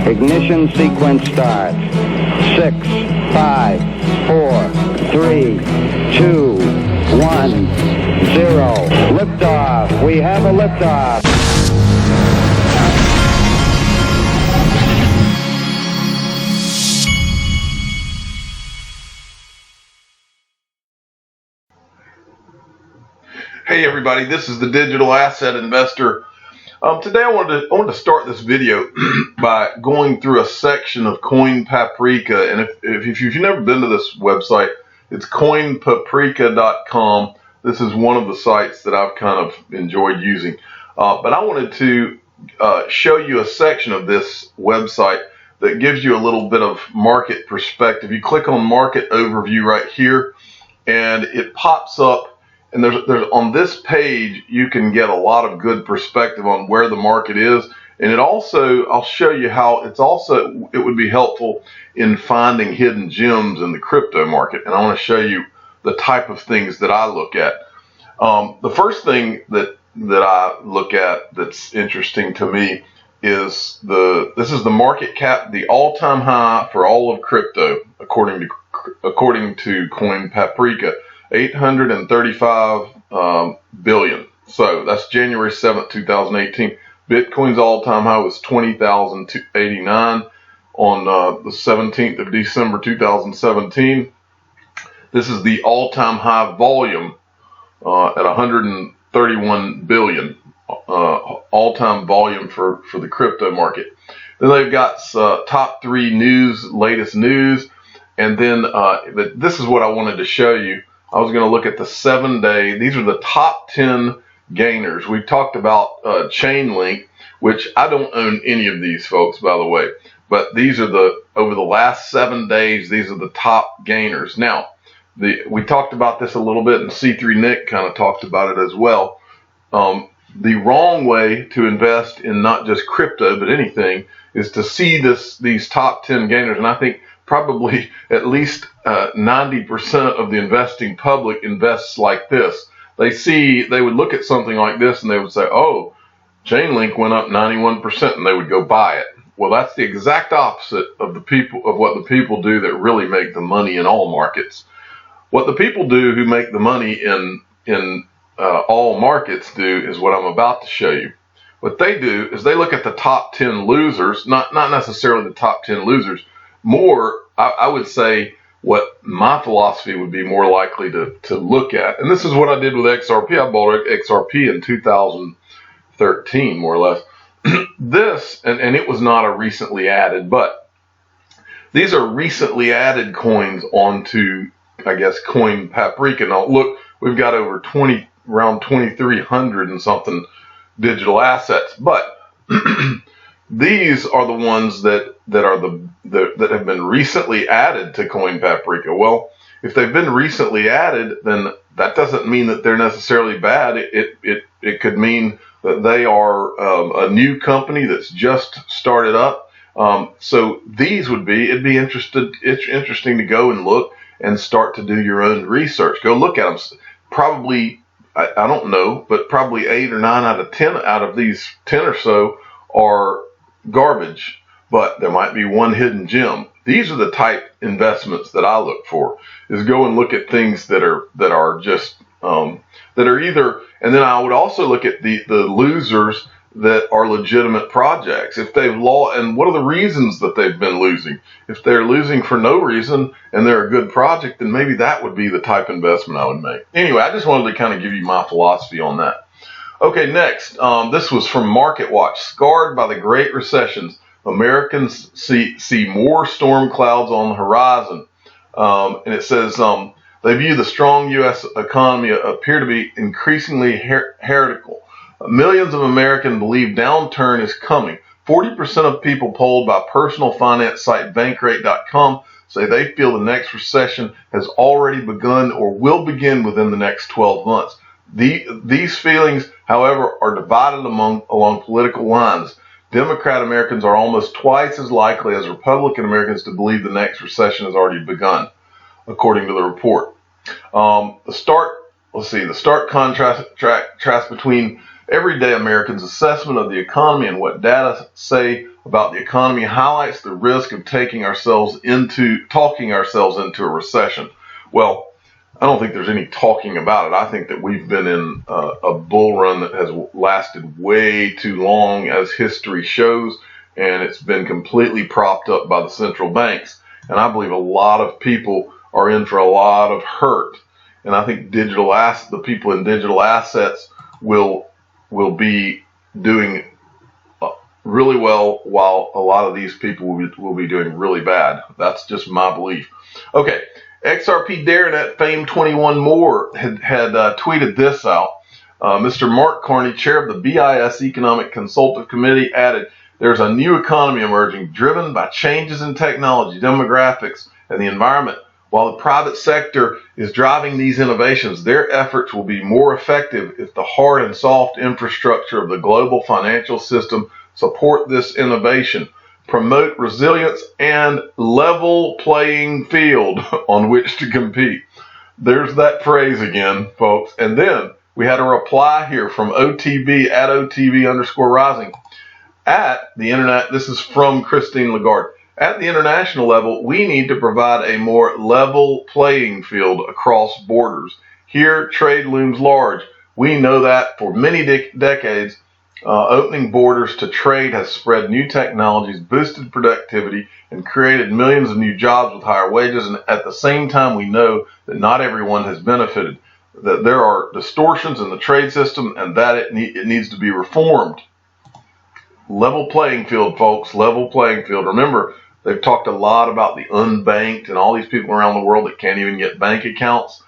Ignition sequence starts. 6, 5, 4, 3, 2, 1, 0. Liftoff. We have a liftoff. Hey everybody, this is the Digital Asset Investor. Today I wanted to start this video by going through a section of Coin Paprika, and if you've never been to this website, it's coinpaprika.com. This is one of the sites that I've kind of enjoyed using, but I wanted to show you a section of this website that gives you a little bit of market perspective. You click on Market Overview right here, and it pops up. And there's on this page, you can get a lot of good perspective on where the market is. And it also, I'll show you how it would be helpful in finding hidden gems in the crypto market. And I want to show you the type of things that I look at. The first thing that I look at that's interesting to me is this is the market cap, the all-time high for all of crypto, according to Coin Paprika. 835 billion. So that's January 7th, 2018. Bitcoin's all-time high was 20,089 on the 17th of December, 2017. This is the all-time high volume at 131 billion. All-time volume for the crypto market. Then they've got top 3 latest news, and then this is what I wanted to show you. I was going to look at the 7-day. These are the top 10 gainers. We've talked about Chainlink, which I don't own any of these folks, by the way. But these are over the last 7 days, these are the top gainers. Now, we talked about this a little bit, and C3 Nick kind of talked about it as well. The wrong way to invest in not just crypto, but anything, is to see these top 10 gainers. And I think probably at least 90% of the investing public invests like this. They would look at something like this and they would say, oh, Chainlink went up 91%, and they would go buy it. Well, that's the exact opposite of what the people do that really make the money in all markets. What the people do who make the money in all markets do is what I'm about to show you. What they do is they look at the top 10 losers, not necessarily the top 10 losers, more, I would say what my philosophy would be more likely to look at. And this is what I did with XRP. I bought XRP in 2013, more or less. This, and it was not a recently added, but these are recently added coins onto, I guess, Coin Paprika. Now look, we've got over around 2,300 and something digital assets, but these are the ones that have been recently added to Coin Paprika. Well, if they've been recently added, then that doesn't mean that they're necessarily bad. It could mean that they are a new company that's just started up. So these it'd be interesting to go and look and start to do your own research. Go look at them. Probably, I don't know, but probably 8 or 9 out of 10 out of these 10 or so are garbage, but there might be one hidden gem. These are the type investments that I look for, is go and look at things that are just that are either, and then I would also look at the losers that are legitimate projects. If they've lost, and what are the reasons that they've been losing? If they're losing for no reason and they're a good project, then maybe that would be the type investment I would make. Anyway, I just wanted to kind of give you my philosophy on that. Okay, next, this was from Market Watch. Scarred by the Great Recessions, Americans see more storm clouds on the horizon. And it says they view the strong U.S. economy appear to be increasingly heretical. Millions of Americans believe downturn is coming. 40% of people polled by personal finance site Bankrate.com say they feel the next recession has already begun or will begin within the next 12 months. These feelings, however, are divided along political lines. Democrat Americans are almost twice as likely as Republican Americans to believe the next recession has already begun, according to the report. The stark contrast between Everyday Americans' assessment of the economy and what data say about the economy highlights the risk of talking ourselves into a recession. Well, I don't think there's any talking about it. I think that we've been in a bull run that has lasted way too long, as history shows, and it's been completely propped up by the central banks. And I believe a lot of people are in for a lot of hurt. And I think the people in digital assets will be doing really well, while a lot of these people will be doing really bad. That's just my belief. Okay, XRP Darren Fame 21 More had tweeted this out. Mr. Mark Carney, chair of the BIS Economic Consultative Committee, added, "There's a new economy emerging driven by changes in technology, demographics, and the environment. While the private sector is driving these innovations, their efforts will be more effective if the hard and soft infrastructure of the global financial system support this innovation, promote resilience, and level playing field on which to compete." There's that phrase again, folks. And then we had a reply here from OTB at OTB_rising. At the internet, this is from Christine Lagarde. At the international level, we need to provide a more level playing field across borders. Here, trade looms large. We know that for many decades, opening borders to trade has spread new technologies, boosted productivity, and created millions of new jobs with higher wages. And at the same time, we know that not everyone has benefited, that there are distortions in the trade system, and that it needs to be reformed. Level playing field, folks, level playing field. Remember, they've talked a lot about the unbanked and all these people around the world that can't even get bank accounts.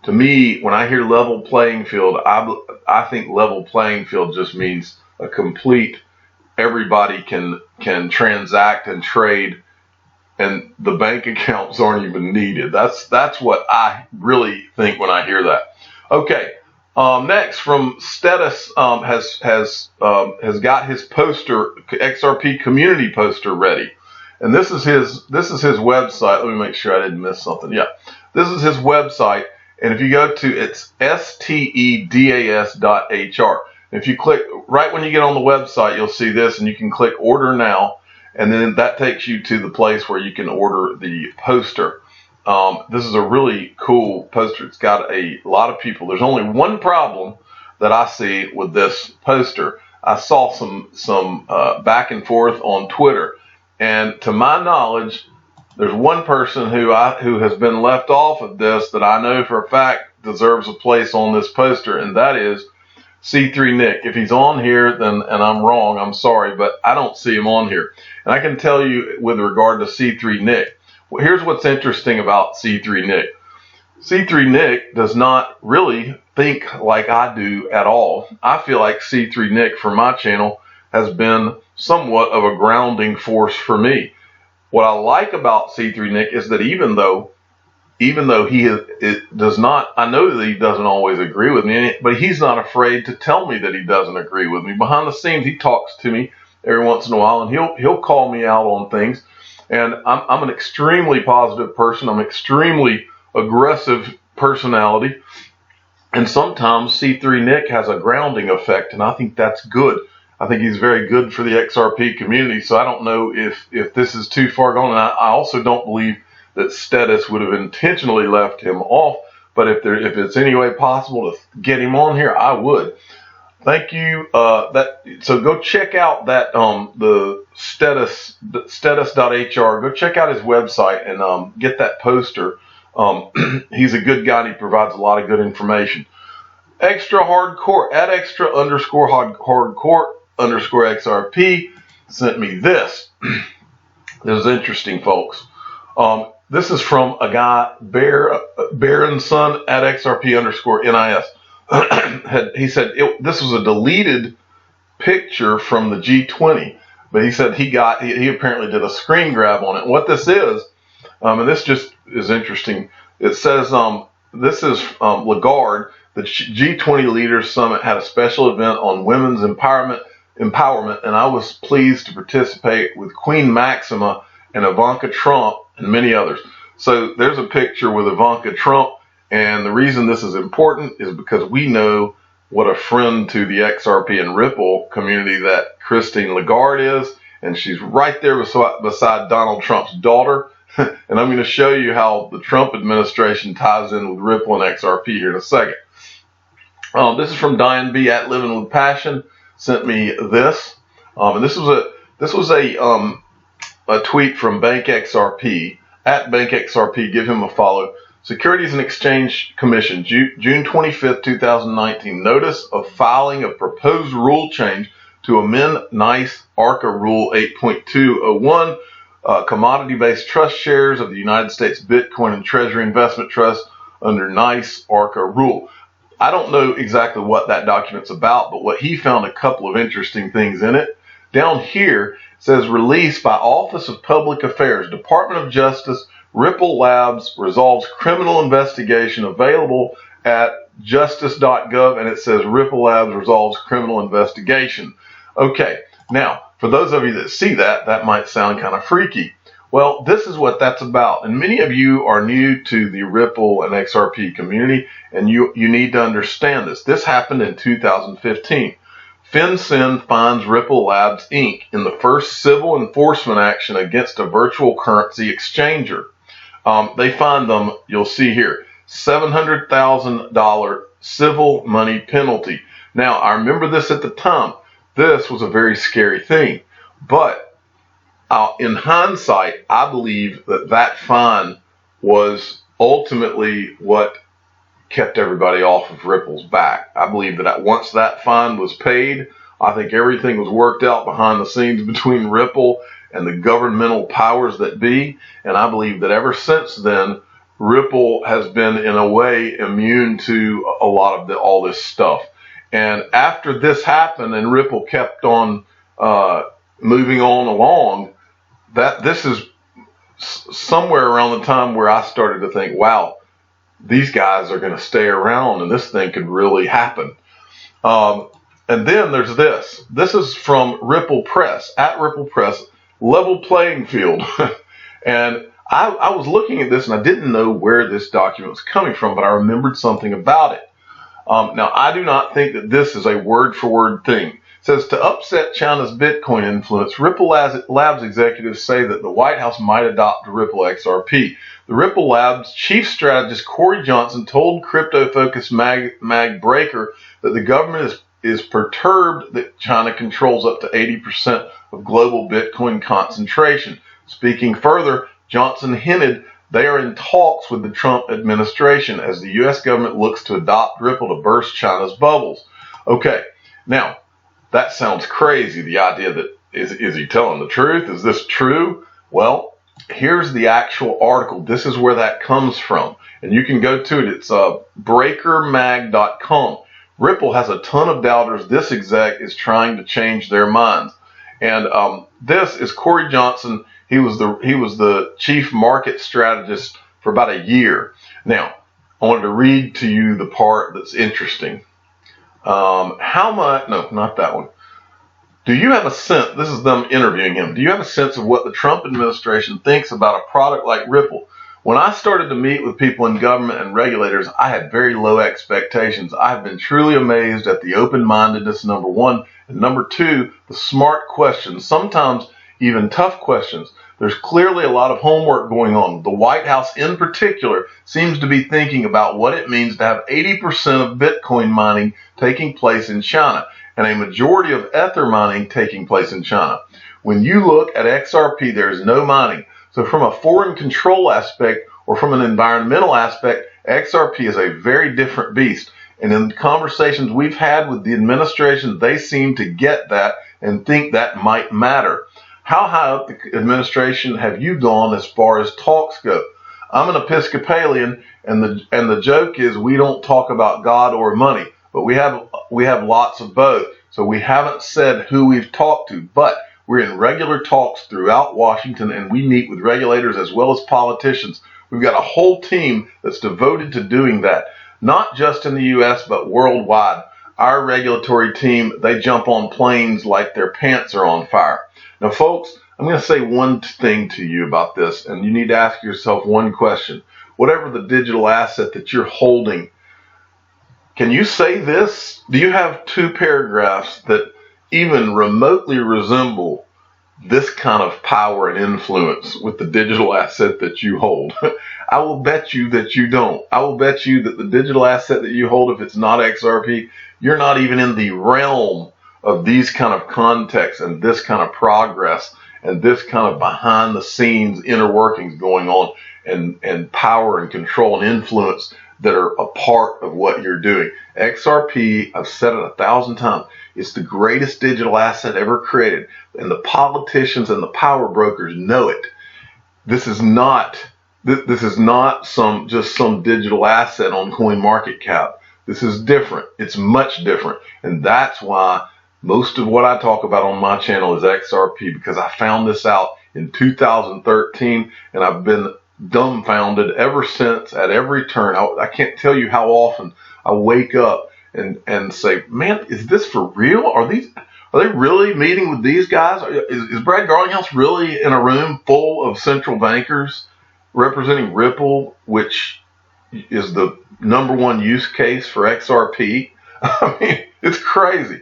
To me, when I hear level playing field, I think level playing field just means a complete, everybody can transact and trade, and the bank accounts aren't even needed. That's what I really think when I hear that. Okay, next from Status has got his poster, XRP Community Poster, ready. And this is his website. Let me make sure I didn't miss something. Yeah, this is his website. And if you go to, it's stedas.hr. If you click, right when you get on the website, you'll see this, and you can click order now. And then that takes you to the place where you can order the poster. This is a really cool poster. It's got a lot of people. There's only one problem that I see with this poster. I saw some back and forth on Twitter. And to my knowledge, there's one person who has been left off of this that I know for a fact deserves a place on this poster, and that is C3 Nick. If he's on here, and I'm wrong, I'm sorry, but I don't see him on here. And I can tell you with regard to C3 Nick, well, here's what's interesting about C3 Nick. C3 Nick does not really think like I do at all. I feel like C3 Nick for my channel has been somewhat of a grounding force for me. What I like about C3 Nick is that even though does not, I know that he doesn't always agree with me, but he's not afraid to tell me that he doesn't agree with me. Behind the scenes, he talks to me every once in a while, and he'll call me out on things. And I'm an extremely positive person. I'm an extremely aggressive personality. And sometimes C3 Nick has a grounding effect, and I think that's good. I think he's very good for the XRP community. So I don't know if this is too far gone. And I also don't believe that Status would have intentionally left him off. But if it's any way possible to get him on here, I would. Thank you. So go check out that the status.hr. Go check out his website and get that poster. He's a good guy and he provides a lot of good information. Extra hardcore at extra_hardcore_XRP sent me this. This is interesting, folks. This is from a guy, Baron's son at XRP_NIS. He said this was a deleted picture from the G20, but he said he apparently did a screen grab on it. And what this is, and this just is interesting. It says this is Lagarde. The G20 Leaders Summit had a special event on women's empowerment, and I was pleased to participate with Queen Maxima and Ivanka Trump and many others. So there's a picture with Ivanka Trump, and the reason this is important is because we know what a friend to the XRP and Ripple community that Christine Lagarde is, and she's right there beside Donald Trump's daughter. And I'm going to show you how the Trump administration ties in with Ripple and XRP here in a second. This is from Diane B at Living with Passion. Sent me this, and this was a tweet from Bank XRP at Bank XRP. Give him a follow. Securities and Exchange Commission, June 25th, 2019. Notice of filing of proposed rule change to amend NICE ARCA Rule 8.201, commodity-based trust shares of the United States Bitcoin and Treasury Investment Trust under NICE ARCA Rule. I don't know exactly what that document's about, but what he found a couple of interesting things in it. Down here it says released by Office of Public Affairs, Department of Justice, Ripple Labs resolves criminal investigation, available at justice.gov, and it says Ripple Labs resolves criminal investigation. Okay, now for those of you that see that, that might sound kind of freaky. Well, this is what that's about, and many of you are new to the Ripple and XRP community, and you need to understand this. This happened in 2015. FinCEN finds Ripple Labs Inc. in the first civil enforcement action against a virtual currency exchanger. They find them, you'll see here, $700,000 civil money penalty. Now, I remember this at the time. This was a very scary thing, but in hindsight, I believe that fine was ultimately what kept everybody off of Ripple's back. I believe that once that fine was paid, I think everything was worked out behind the scenes between Ripple and the governmental powers that be. And I believe that ever since then, Ripple has been in a way immune to a lot of all this stuff. And after this happened and Ripple kept on moving on along, this is somewhere around the time where I started to think, wow, these guys are going to stay around and this thing could really happen. And then there's this. This is from Ripple Press, at Ripple Press, level playing field. And I was looking at this and I didn't know where this document was coming from, but I remembered something about it. Now, I do not think that this is a word-for-word thing. It says, to upset China's Bitcoin influence, Ripple Labs executives say that the White House might adopt Ripple XRP. The Ripple Labs chief strategist Corey Johnson told crypto-focused mag Breaker that the government is perturbed that China controls up to 80% of global Bitcoin concentration. Speaking further, Johnson hinted they are in talks with the Trump administration as the U.S. government looks to adopt Ripple to burst China's bubbles. Okay, now that sounds crazy, the idea that is he telling the truth? Is this true? Well, here's the actual article. This is where that comes from. And you can go to it. It's breakermag.com. Ripple has a ton of doubters. This exec is trying to change their minds. And this is Corey Johnson. He was the chief market strategist for about a year. Now, I wanted to read to you the part that's interesting. How much? No, not that one. Do you have a sense? This is them interviewing him. Do you have a sense of what the Trump administration thinks about a product like Ripple? When I started to meet with people in government and regulators, I had very low expectations. I have been truly amazed at the open-mindedness, number one, and number two, the smart questions, sometimes even tough questions. There's clearly a lot of homework going on. The White House in particular seems to be thinking about what it means to have 80% of Bitcoin mining taking place in China and a majority of Ether mining taking place in China. When you look at XRP, there is no mining. So from a foreign control aspect or from an environmental aspect, XRP is a very different beast. And in conversations we've had with the administration, they seem to get that and think that might matter. How high up the administration have you gone as far as talks go? I'm an Episcopalian, and the joke is we don't talk about God or money, but we have lots of both. So we haven't said who we've talked to, but we're in regular talks throughout Washington, and we meet with regulators as well as politicians. We've got a whole team that's devoted to doing that, not just in the U.S., but worldwide. Our regulatory team, they jump on planes like their pants are on fire. Now, folks, I'm going to say one thing to you about this, and you need to ask yourself one question. Whatever the digital asset that you're holding, Can you say this? Do you have two paragraphs that even remotely resemble this kind of power and influence with the digital asset that you hold? I will bet you that you don't. I will bet you that the digital asset that you hold, if it's not XRP, you're not even in the realm of these kind of contexts and this kind of progress and this kind of behind the scenes inner workings going on, and power and control and influence that are a part of what you're doing. XRP, I've said it 1,000 times, it's the greatest digital asset ever created, and the politicians and the power brokers know it. This is not some digital asset on CoinMarketCap. This is different. It's much different, and that's why most of what I talk about on my channel is XRP, because I found this out in 2013, and I've been dumbfounded ever since at every turn. I can't tell you how often I wake up and say, man, is this for real? Are they really meeting with these guys? Is Brad Garlinghouse really in a room full of central bankers representing Ripple, which is the #1 use case for XRP? I mean, it's crazy.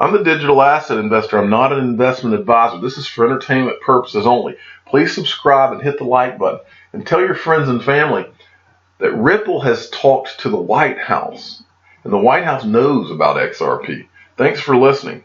I'm the digital asset investor. I'm not an investment advisor. This is for entertainment purposes only. Please subscribe and hit the like button, and tell your friends and family that Ripple has talked to the White House, and the White House knows about XRP. Thanks for listening.